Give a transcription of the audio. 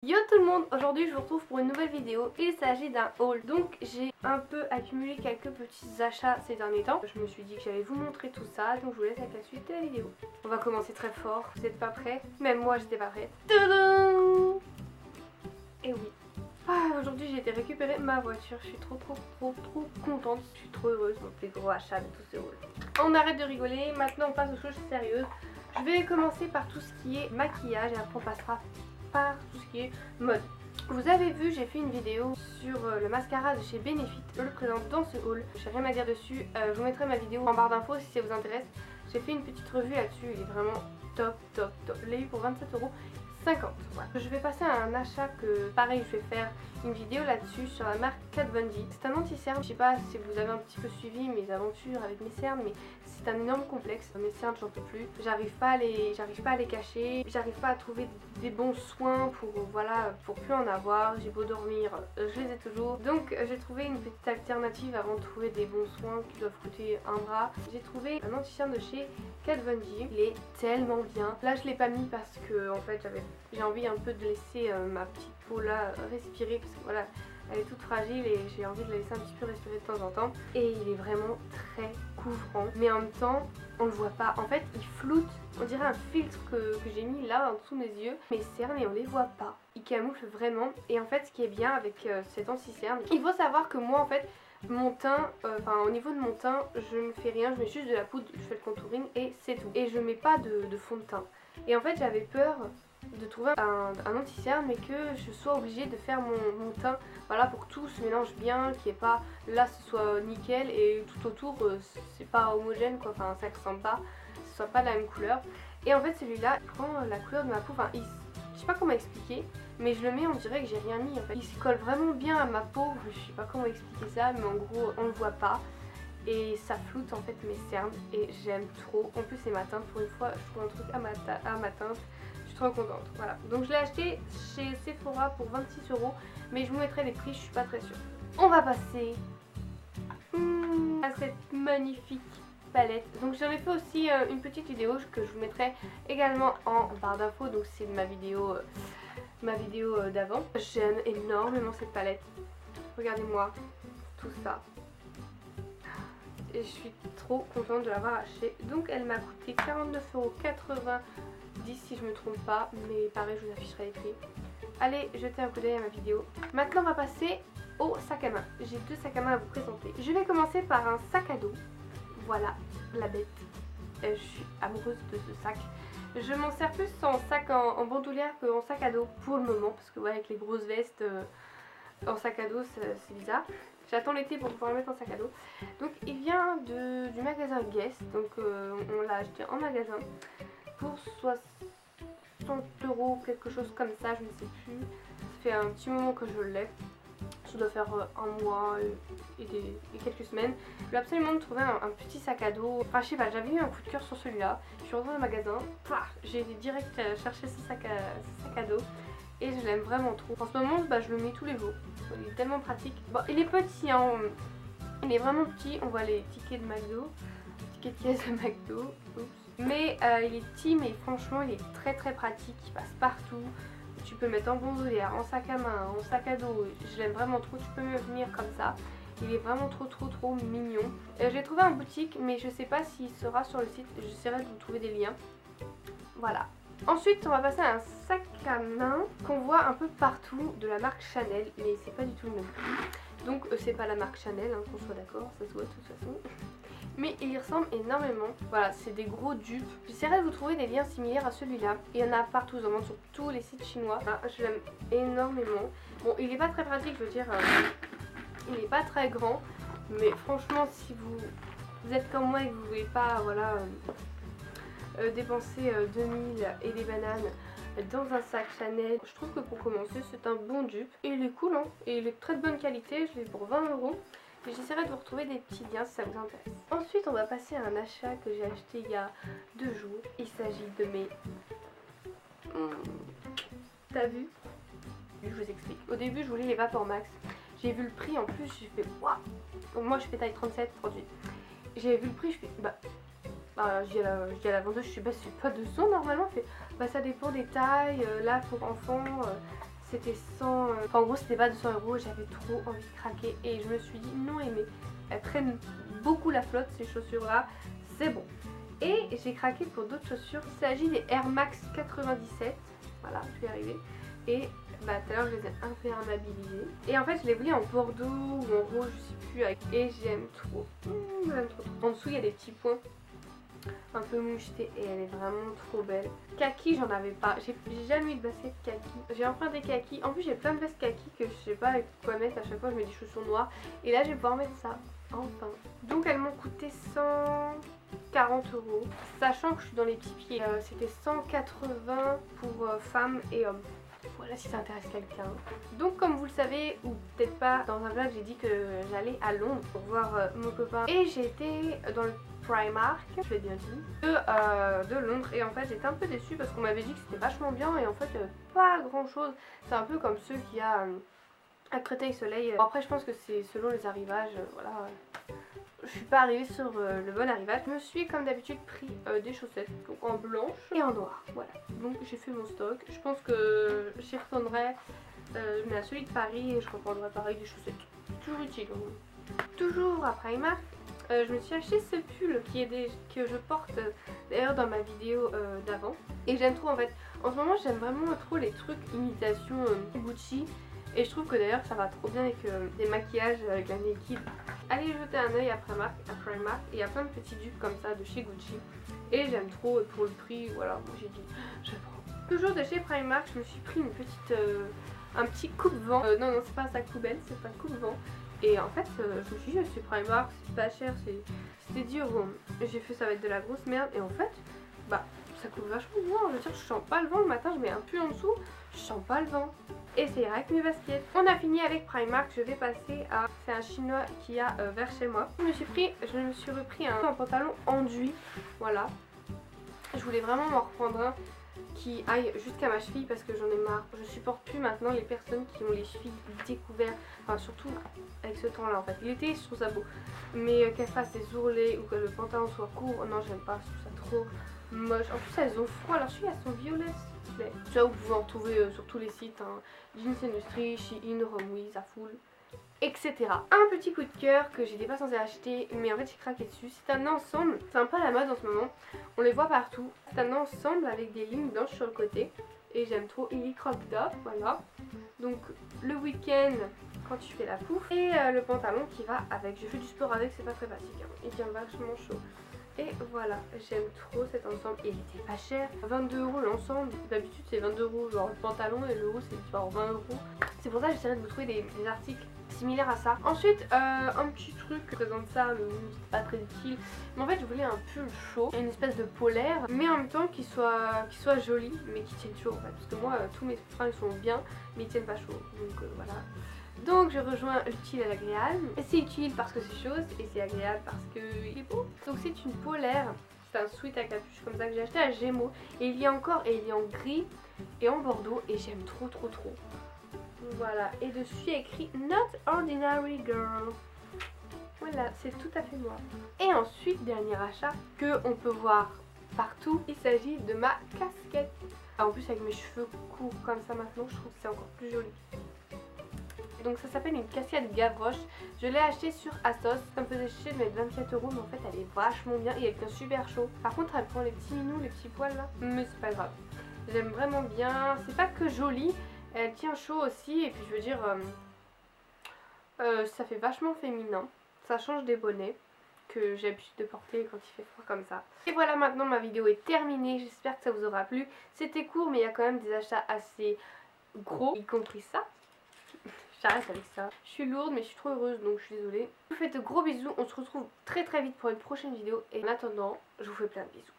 Yo tout le monde, aujourd'hui je vous retrouve pour une nouvelle vidéo. Il s'agit d'un haul. Donc j'ai un peu accumulé quelques petits achats ces derniers temps. Je me suis dit que j'allais vous montrer tout ça, donc je vous laisse avec la suite de la vidéo. On va commencer très fort, vous n'êtes pas prêts? Même moi j'étais pas prête. Tadam! Et oui. Aujourd'hui j'ai été récupérer ma voiture, je suis trop contente, je suis trop heureuse, mon plus gros achat de tout ce haul. On arrête de rigoler, maintenant on passe aux choses sérieuses. Je vais commencer par tout ce qui est maquillage et après on passera par tout ce qui est mode. Vous avez vu, j'ai fait une vidéo sur le mascara de chez Benefit, je le présente dans ce haul. J'ai rien à dire dessus, je vous mettrai ma vidéo en barre d'infos si ça vous intéresse. J'ai fait une petite revue là-dessus, il est vraiment top. Je l'ai eu pour 27,50 €. Voilà. Je vais passer à un achat que pareil je vais faire une vidéo là-dessus sur la marque Kat Von D. C'est un anti-cerne, je sais pas si vous avez un petit peu suivi mes aventures avec mes cernes, mais c'est un énorme complexe. Mes cernes j'en peux plus, j'arrive pas à les cacher, j'arrive pas à trouver des bons soins pour pour plus en avoir. J'ai beau dormir, je les ai toujours. Donc j'ai trouvé une petite alternative avant de trouver des bons soins qui doivent coûter un bras. J'ai trouvé un anti-cerne de chez Kat Von D. Il est tellement bien. Là je l'ai pas mis parce que en fait j'ai envie un peu de laisser ma petite peau là respirer parce que voilà, elle est toute fragile et j'ai envie de la laisser un petit peu respirer de temps en temps. Et il est vraiment très couvrant, mais en même temps on le voit pas. En fait il floute, on dirait un filtre que j'ai mis là en dessous de mes yeux, mes cernes, et on les voit pas. Il camoufle vraiment. Et en fait ce qui est bien avec cet anti-cerne, il faut savoir que moi en fait mon teint, au niveau de mon teint, je ne fais rien, je mets juste de la poudre, je fais le contouring et c'est tout. Et je mets pas de fond de teint. Et en fait j'avais peur de trouver un anti-cerne mais que je sois obligée de faire mon teint, voilà, pour que tout se mélange bien, qu'il n'y ait pas là ce soit nickel et tout autour c'est pas homogène quoi, enfin ça ressemble pas, ce soit pas de la même couleur. Et en fait celui-là il prend la couleur de ma peau, je sais pas comment expliquer, mais je le mets, on dirait que j'ai rien mis en fait. Il se colle vraiment bien à ma peau, je sais pas comment expliquer ça, mais en gros on le voit pas. Et ça floute en fait mes cernes et j'aime trop. En plus c'est ma teinte, pour une fois je trouve un truc à ma teinte. Je suis trop contente. Voilà. Donc je l'ai acheté chez Sephora pour 26 €. Mais je vous mettrai les prix, je suis pas très sûre. On va passer à cette magnifique palette. Donc j'en ai fait aussi une petite vidéo que je vous mettrai également en barre d'infos. Donc c'est ma vidéo d'avant. J'aime énormément cette palette. Regardez-moi tout ça. Et je suis trop contente de l'avoir acheté. Donc elle m'a coûté 49,90 € si je me trompe pas, mais pareil je vous afficherai les prix. Allez jeter un coup d'œil à ma vidéo. Maintenant on va passer au sac à main. J'ai deux sacs à main à vous présenter. Je vais commencer par un sac à dos. Voilà, la bête. Je suis amoureuse de ce sac. Je m'en sers plus en sac en bandoulière qu'en sac à dos pour le moment, parce que ouais, avec les grosses vestes en sac à dos c'est bizarre. J'attends l'été pour pouvoir le mettre en sac à dos. Donc il vient du magasin Guess. Donc on l'a acheté en magasin pour 60 €, quelque chose comme ça, je ne sais plus. Ça fait un petit moment que je l'ai. Ça doit faire un mois et quelques semaines. Je voulais absolument trouver un petit sac à dos. Enfin je sais pas, j'avais eu un coup de cœur sur celui-là. Je suis rentrée dans le magasin, j'ai direct cherché ce sac à dos. Et je l'aime vraiment trop. En ce moment je le mets tous les jours. Il est tellement pratique. Bon, il est petit hein. Il est vraiment petit. On voit les tickets de McDo. Tickets de caisse de McDo. Oups. Mais il est petit, mais franchement il est très pratique. Il passe partout. Tu peux le mettre en bandoulière, en sac à main, en sac à dos. Je l'aime vraiment trop. Tu peux me venir comme ça. Il est vraiment trop mignon. J'ai trouvé en boutique, mais je sais pas s'il sera sur le site. J'essaierai de vous trouver des liens. Voilà. Ensuite on va passer à un sac à main qu'on voit un peu partout de la marque Chanel, mais c'est pas du tout le même prix. Donc c'est pas la marque Chanel, hein, qu'on soit d'accord, ça se voit de toute façon. Mais il y ressemble énormément. Voilà, c'est des gros dupes. J'essaierai de vous trouver des liens similaires à celui-là. Il y en a partout, ils en vendent sur tous les sites chinois. Je l'aime énormément. Bon, il est pas très pratique, je veux dire, il est pas très grand. Mais franchement, si vous êtes comme moi et que vous voulez pas, voilà, dépenser 2000 et des bananes dans un sac Chanel, je trouve que pour commencer c'est un bon dupe et il est cool hein, et il est de très bonne qualité. Je l'ai pour 20 €. Et j'essaierai de vous retrouver des petits liens si ça vous intéresse. Ensuite on va passer à un achat que j'ai acheté il y a 2 jours. Il s'agit de mes... T'as vu? Je vous explique. Au début je voulais les Vapor Max. J'ai vu le prix en plus, j'ai fait waouh. Moi je fais taille 37, 38. J'ai vu le prix, je fais je dis à la vendeuse, je suis c'est pas 200 normalement. Elle fait, ça dépend des tailles, là pour enfants c'était 100... Enfin en gros c'était pas 200 €, j'avais trop envie de craquer et je me suis dit non mais elles prennent beaucoup la flotte ces chaussures là, c'est bon. Et j'ai craqué pour d'autres chaussures, il s'agit des Air Max 97, voilà je vais y arriver. Et bah tout à l'heure je les ai imperméabilisées. Et en fait je les voulais en bordeaux ou en rouge, je sais plus. Et j'aime trop. J'aime trop. En dessous il y a des petits points un peu mouchetés et elle est vraiment trop belle. Kaki j'en avais pas, j'ai jamais eu de basket kaki. J'ai enfin des kakis, en plus j'ai plein de vestes kaki que je sais pas avec quoi mettre, à chaque fois je mets des chaussures noires. Et là je vais pouvoir mettre ça, enfin. Donc elles m'ont coûté 140 €, sachant que je suis dans les petits pieds. C'était 180 pour femmes et hommes. Voilà si ça intéresse quelqu'un. Donc comme vous le savez, ou peut-être pas, dans un vlog j'ai dit que j'allais à Londres pour voir mon copain. Et j'ai été dans le Primark, je l'ai bien dit, de Londres. Et en fait j'étais un peu déçue parce qu'on m'avait dit que c'était vachement bien et en fait pas grand chose. C'est un peu comme ceux qu'il y a à Créteil-Soleil. Bon, après je pense que c'est selon les arrivages, voilà. Je suis pas arrivée sur le bon arrivage. Je me suis comme d'habitude pris des chaussettes, donc en blanche et en noir, voilà. Donc j'ai fait mon stock. Je pense que j'y retournerai, mais à celui de Paris, et je reprendrai pareil des chaussettes. Toujours utile. Toujours à Primark, je me suis acheté ce pull que je porte d'ailleurs dans ma vidéo d'avant. Et j'aime trop en fait. En ce moment j'aime vraiment trop les trucs imitation Gucci. Et je trouve que d'ailleurs ça va trop bien avec des maquillages avec la Naked. Allez jeter un oeil à Primark, et il y a plein de petits dupes comme ça de chez Gucci. Et j'aime trop, et pour le prix, voilà, moi j'ai dit je prends. Toujours de chez Primark, je me suis pris une petite, un petit coupe-vent. Non, c'est pas un sac poubelle, c'est un coupe-vent. Et en fait, je me suis dit, c'est Primark, c'est pas cher, c'était 10 €. J'ai fait ça va être de la grosse merde, et en fait, bah, ça coule vachement bien. Je veux dire, je sens pas le vent le matin, je mets un pull en dessous, je sens pas le vent. Et c'est avec mes baskets. On a fini avec Primark, je vais passer à... C'est un chinois qui a vers chez moi. Je me suis repris un pantalon enduit, voilà. Je voulais vraiment m'en reprendre un qui aille jusqu'à ma cheville parce que j'en ai marre. Je supporte plus maintenant les personnes qui ont les chevilles découvertes, enfin surtout avec ce temps là en fait. L'été je trouve ça beau, mais qu'elles fassent des ourlets ou que le pantalon soit court, non j'aime pas, je trouve ça trop moche. En plus elles ont froid, alors celui-là elles sont violettes. Ça vous pouvez en retrouver sur tous les sites, hein. Jeans Industry, Shein, Romwe, Zaful, etc. Un petit coup de cœur que j'étais pas censée acheter, mais en fait j'ai craqué dessus. C'est un ensemble, c'est un peu à la mode en ce moment, on les voit partout. C'est un ensemble avec des lignes blanches sur le côté et j'aime trop. Il est cropped up, voilà. Donc le week-end quand tu fais la pouffe et le pantalon qui va avec. Je fais du sport avec, c'est pas très pratique, hein. Il tient vachement chaud. Et voilà, j'aime trop cet ensemble et il était pas cher, 22 € l'ensemble. D'habitude c'est 22 € genre le pantalon et le haut c'est genre 20 €. C'est pour ça que j'essaierai de vous trouver des articles similaires à ça. Ensuite un petit truc qui présente ça, mais c'est pas très utile. Mais en fait je voulais un pull chaud, une espèce de polaire, mais en même temps qui soit joli mais qui tienne chaud en fait. Parce que moi tous mes fringues sont bien mais ils tiennent pas chaud. Donc voilà. Donc je rejoins l'utile à l'agréable. C'est utile parce que c'est chose et c'est agréable parce qu'il est beau. Donc c'est une polaire, c'est un sweat à capuche comme ça que j'ai acheté à Gémeaux. Et il y a encore, et il y a en gris et en bordeaux et j'aime trop. Voilà, et dessus il y a écrit Not Ordinary Girl. Voilà, c'est tout à fait moi. Et ensuite, dernier achat que on peut voir partout, il s'agit de ma casquette. Ah, en plus avec mes cheveux courts comme ça maintenant, je trouve que c'est encore plus joli. Donc ça s'appelle une casquette Gavroche. Je l'ai acheté sur Asos. Ça me faisait chier de mettre 24 €, mais en fait elle est vachement bien et elle tient super chaud. Par contre elle prend les petits minous, les petits poils là, mais c'est pas grave. J'aime vraiment bien. C'est pas que joli, elle tient chaud aussi et puis je veux dire ça fait vachement féminin. Ça change des bonnets que j'ai l'habitude de porter quand il fait froid comme ça. Et voilà, maintenant ma vidéo est terminée. J'espère que ça vous aura plu. C'était court mais il y a quand même des achats assez gros, y compris ça. J'arrête avec ça. Je suis lourde mais je suis trop heureuse donc je suis désolée. Je vous fais de gros bisous. On se retrouve très vite pour une prochaine vidéo. Et en attendant, je vous fais plein de bisous.